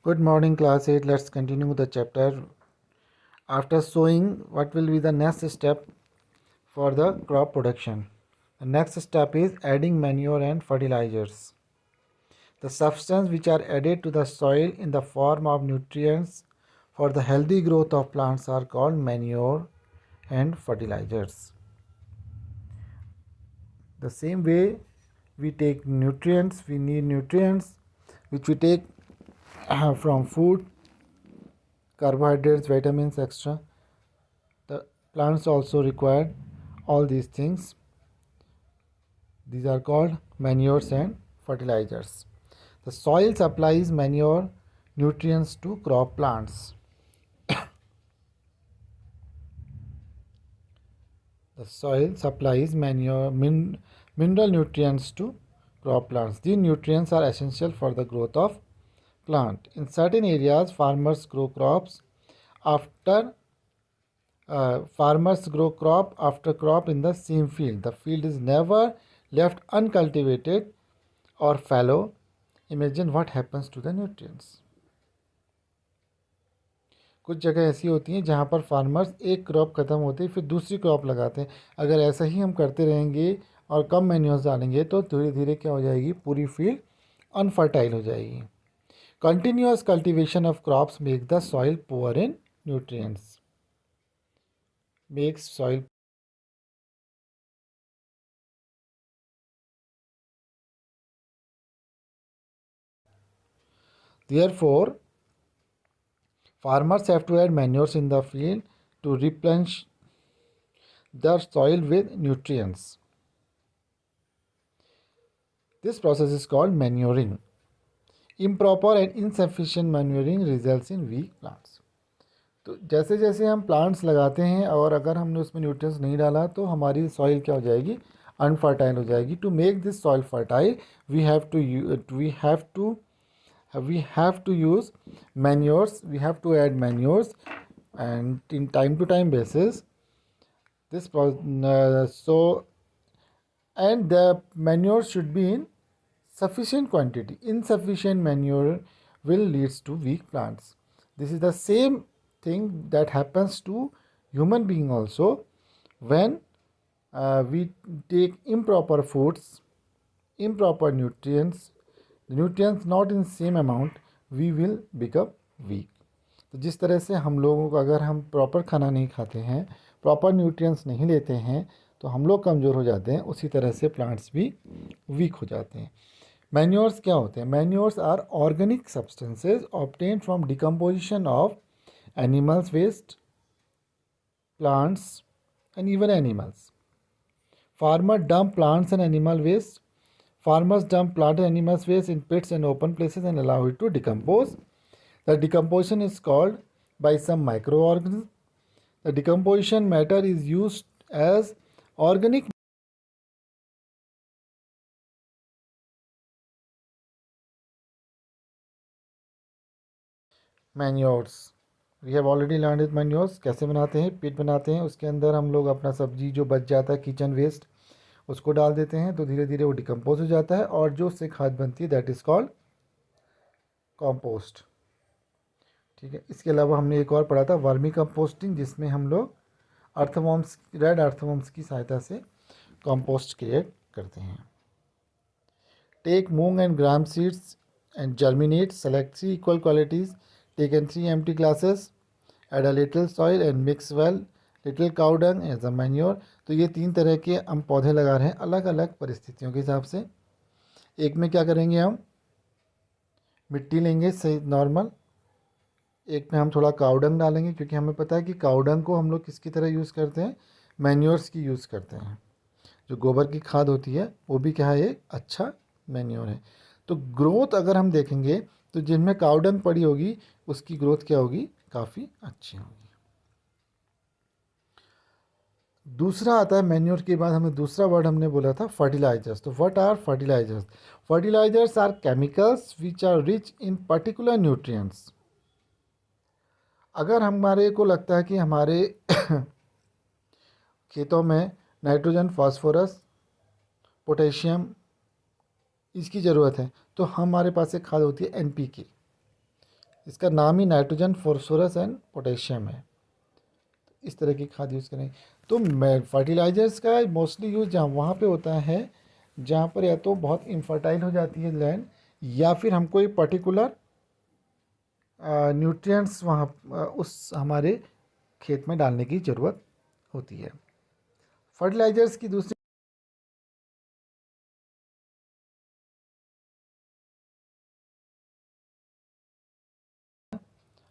Good morning, class 8. Let's continue the chapter. After sowing, what will be the next step for the crop production? The next step is adding manure and fertilizers. The substance which are added to the soil in the form of nutrients for the healthy growth of plants are called manure and fertilizers. The same way we take nutrients, we need nutrients which we take from food, carbohydrates, vitamins, etc. The plants also require all these things. These are called manures and fertilizers. The soil supplies manure nutrients to crop plants. The soil supplies mineral nutrients to crop plants. These nutrients are essential for the growth of plant. In certain areas, farmers grow crop after crop in the same field. The field is never left uncultivated or fallow. Imagine what happens to the nutrients. कुछ जगह ऐसी होती हैं जहाँ पर farmers एक crop ख़त्म होती है फिर दूसरी क्रॉप लगाते हैं. अगर ऐसा ही हम करते रहेंगे और कम मैन्योर्स डालेंगे तो धीरे धीरे क्या हो जाएगी, पूरी फील्ड अनफर्टाइल हो जाएगी. Continuous cultivation of crops make the soil poor in nutrients. Makes soil Therefore, farmers have to add manures in the field to replenish the soil with nutrients. This process is called manuring. Improper and insufficient manuring results in weak plants. तो जैसे जैसे हम plants लगाते हैं और अगर हमने उसमें न्यूट्रिएंट्स नहीं डाला तो हमारी सॉइल क्या हो जाएगी, अनफर्टाइल हो जाएगी. To make this soil fertile we have to use manures. We have to add manures and in time to time basis and the manure should be in sufficient quantity. Insufficient manure will leads to weak plants. This is the same thing that happens to human being also. When we take improper foods, improper nutrients not in same amount, we will become weak. तो जिस तरह से हम लोगों को, अगर हम proper खाना नहीं खाते हैं, प्रॉपर न्यूट्रिएंट्स नहीं लेते हैं तो हम लोग कमज़ोर हो जाते हैं. उसी तरह से प्लांट्स भी वीक हो जाते हैं. मैन्योर्स क्या होते हैं? Manures are organic substances obtain from decomposition of animals waste, plants and even animals. Farmers dump plant and animal waste in pits and open places and allow it to decompose. The decomposition is called by some microorganisms. The decomposition matter is used as organic manures. We have already learned it. manures कैसे बनाते हैं? पिट बनाते हैं, उसके अंदर हम लोग अपना सब्जी जो बच जाता है, किचन वेस्ट, उसको डाल देते हैं तो धीरे धीरे वो डिकम्पोज हो जाता है और जो उससे खाद बनती है दैट इज़ कॉल्ड कॉम्पोस्ट. ठीक है. इसके अलावा हमने एक और पढ़ा था वर्मी कंपोस्टिंग, जिसमें हम लोग रेड अर्थवॉर्म्स की सहायता से कंपोस्ट क्रिएट करते हैं. Take moong and gram seeds and germinate. Select 3 equal qualities. Take in 3 empty glasses. Add a little soil and mix well. Little cow dung as a manure. तो ये 3 तरह के हम पौधे लगा रहे हैं अलग अलग परिस्थितियों के हिसाब से. एक में क्या करेंगे, हम मिट्टी लेंगे सही नॉर्मल. एक में हम थोड़ा काउडंग डालेंगे क्योंकि हमें पता है कि काउडंग को हम लोग किसकी तरह यूज़ करते हैं, मैन्योर्स की यूज़ करते हैं. जो गोबर की खाद होती है वो भी क्या है, एक अच्छा मैन्योर है. तो ग्रोथ अगर हम देखेंगे तो जिनमें काउडंग पड़ी होगी उसकी ग्रोथ क्या होगी, काफ़ी अच्छी होगी. दूसरा आता है मैन्योर के बाद, हमें दूसरा वर्ड हमने बोला था फर्टिलाइजर्स. तो what are fertilizers? Fertilizers are chemicals which are rich in particular nutrients. अगर हमारे को लगता है कि हमारे खेतों में नाइट्रोजन, फास्फोरस, पोटेशियम इसकी ज़रूरत है तो हमारे पास एक खाद होती है NPK. इसका नाम ही नाइट्रोजन, फॉस्फोरस एंड पोटेशियम है। इस तरह की खाद यूज़ करें। तो फर्टिलाइजर्स का मोस्टली यूज़ जहाँ वहाँ पे होता है जहाँ पर या तो बहुत इनफर्टाइल हो जाती है लैंड, या फिर हमको एक पर्टिकुलर न्यूट्रिएंट्स वहाँ उस हमारे खेत में डालने की ज़रूरत होती है। फर्टिलाइजर्स की दूसरी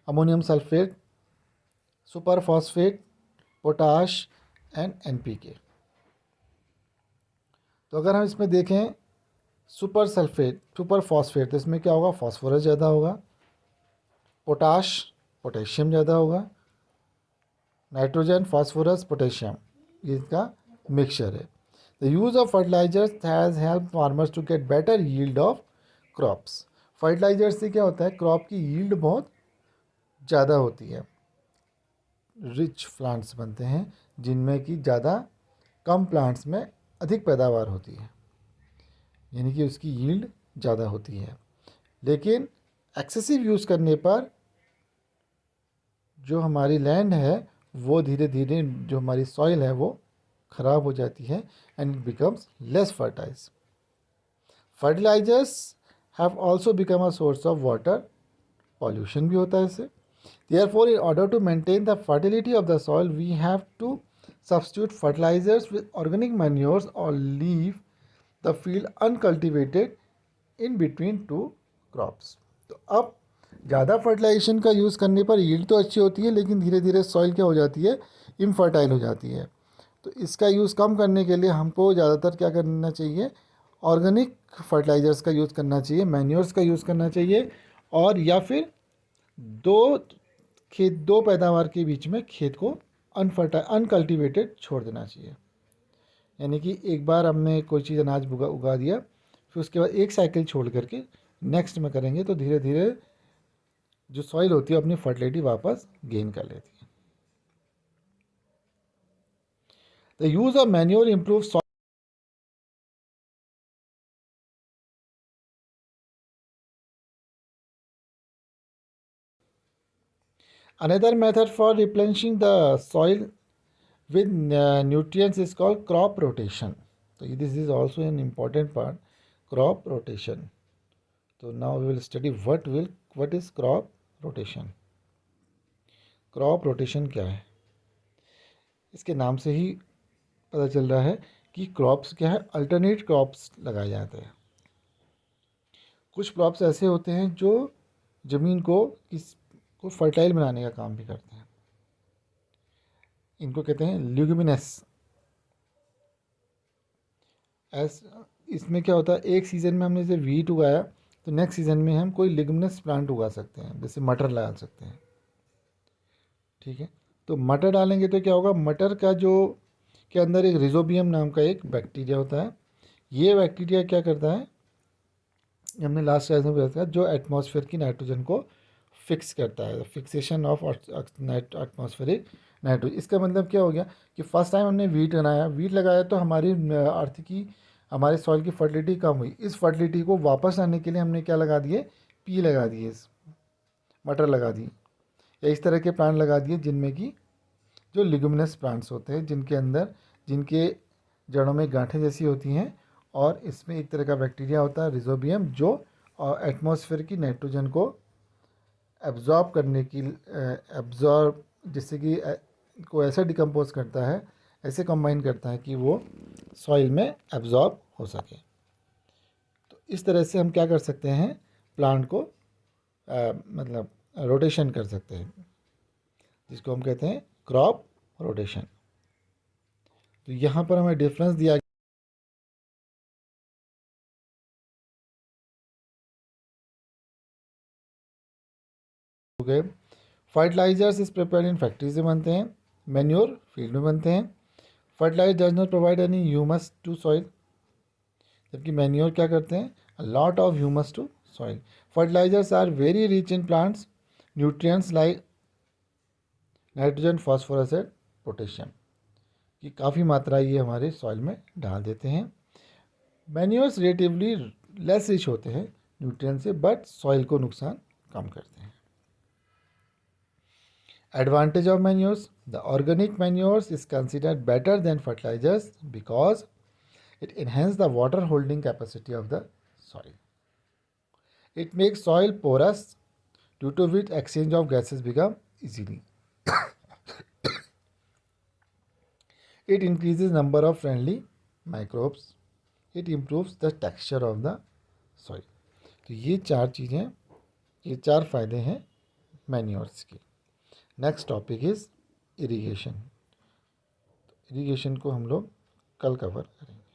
ammonium sulphate, super phosphate, potash and NPK. तो अगर हम इसमें देखें सुपर सल्फेट, सुपर फॉस्फेट, तो इसमें क्या होगा, फॉस्फोरस ज़्यादा होगा, पोटाश, पोटेशियम ज़्यादा होगा, नाइट्रोजन, फास्फोरस, पोटेशियम, ये इसका मिक्सचर है। The use of fertilizers has help farmers to get better yield of crops. Fertilizer से क्या होता है, क्रॉप की यील्ड बहुत ज़्यादा होती है, रिच प्लांट्स बनते हैं जिनमें कि ज़्यादा कम प्लांट्स में अधिक पैदावार होती है, यानी कि उसकी यील्ड ज़्यादा होती है। लेकिन एक्सेसिव यूज़ करने पर जो हमारी लैंड है वो धीरे धीरे, जो हमारी सॉइल है वो ख़राब हो जाती है and it becomes less fertiles. Fertilisers have also become a source of water, pollution भी होता है इससे। Therefore, in order to maintain the fertility of the soil, we have to substitute fertilizers with organic manures or leave the field uncultivated in between two crops. तो अब ज़्यादा fertilisation का use करने पर यील्ड तो अच्छी होती है, लेकिन धीरे धीरे सॉइल क्या हो जाती है, इनफर्टाइल हो जाती है। तो इसका यूज़ कम करने के लिए हमको ज़्यादातर क्या करना चाहिए, ऑर्गेनिक फर्टिलाइजर्स का यूज़ करना चाहिए, मैन्योर्स का यूज़ करना चाहिए, और या फिर दो पैदावार के बीच में खेत को अनकल्टिवेटेड छोड़ देना चाहिए। यानी कि एक बार हमने कोई चीज़ अनाज उगा दिया, फिर उसके बाद एक साइकिल छोड़ करके नेक्स्ट में करेंगे, तो धीरे धीरे जो सॉइल होती है अपनी फर्टिलिटी वापस गेन कर लेती है। The use of manure improve soil. Another method for replenishing the soil with nutrients is called crop rotation. So this is also an important part, crop rotation. So now we will study what is crop rotation. Crop rotation क्या है, इसके नाम से ही पता चल रहा है कि क्रॉप्स क्या है, अल्टरनेट क्रॉप्स लगाए जाते हैं। कुछ क्रॉप्स ऐसे होते हैं जो ज़मीन को फर्टाइल बनाने का काम भी करते हैं, इनको कहते हैं ल्यूमिनस। इसमें क्या होता है, एक सीज़न में हमने जैसे वीट उगाया तो नेक्स्ट सीज़न में हम कोई लिग्मिनस प्लांट उगा सकते हैं, जैसे मटर लगा सकते हैं। ठीक है, तो मटर डालेंगे तो क्या होगा, मटर का जो के अंदर एक रिजोबियम नाम का एक बैक्टीरिया होता है। ये बैक्टीरिया क्या करता है, हमने लास्ट क्लास में बताया, जो एटमॉस्फेयर की नाइट्रोजन को फिक्स करता है, फिक्सेशन ऑफ एटमॉस्फेरिक नाइट्रोजन। इसका मतलब क्या हो गया कि फर्स्ट टाइम हमने वीट लगाया तो हमारी अर्थ की, हमारे सॉइल की फर्टिलिटी कम हुई। इस फर्टिलिटी को वापस लाने के लिए हमने क्या लगा दिए, पी लगा दिए, मटर लगा दी, या इस तरह के प्लांट लगा दिए जिनमें कि जो लिग्यूमिनस प्लांट्स होते हैं, जिनके जड़ों में गांठें जैसी होती हैं, और इसमें एक तरह का बैक्टीरिया होता है रिजोबियम, जो एटमॉस्फेयर की नाइट्रोजन को एब्जॉर्ब करने की जिससे कि को ऐसे डिकम्पोज करता है, ऐसे कंबाइन करता है कि वो सॉइल में एब्जॉर्ब हो सके। तो इस तरह से हम क्या कर सकते हैं, प्लांट को मतलब रोटेशन कर सकते हैं, जिसको हम कहते हैं क्रॉप रोटेशन। तो यहाँ पर हमें डिफरेंस दिया गया। फर्टिलाइजर्स इस प्रिपेयर्ड इन फैक्ट्री से बनते हैं, मैन्योर फील्ड में बनते हैं। Fertilizer does not provide any humus to soil, जबकि मैन्योर क्या करते हैं, a lot of humus to soil. Fertilizers are very rich in plants nutrients like nitrogen, phosphorus and potassium की काफ़ी मात्रा ये हमारे सॉइल में डाल देते हैं। मैन्योर्स रिलेटिवली लेस रिच होते हैं न्यूट्रिएंट से, बट सॉइल को नुकसान कम करते हैं। Advantage of manures: the organic manures is considered better than fertilizers because it enhances the water holding capacity of the soil. It makes soil porous, due to which exchange of gases become easily. It increases number of friendly microbes. It improves the texture of the soil. तो ये चार चीज़ें, ये चार फायदे हैं manures के। Next topic is irrigation. Irrigation को हम लोग कल कवर करेंगे।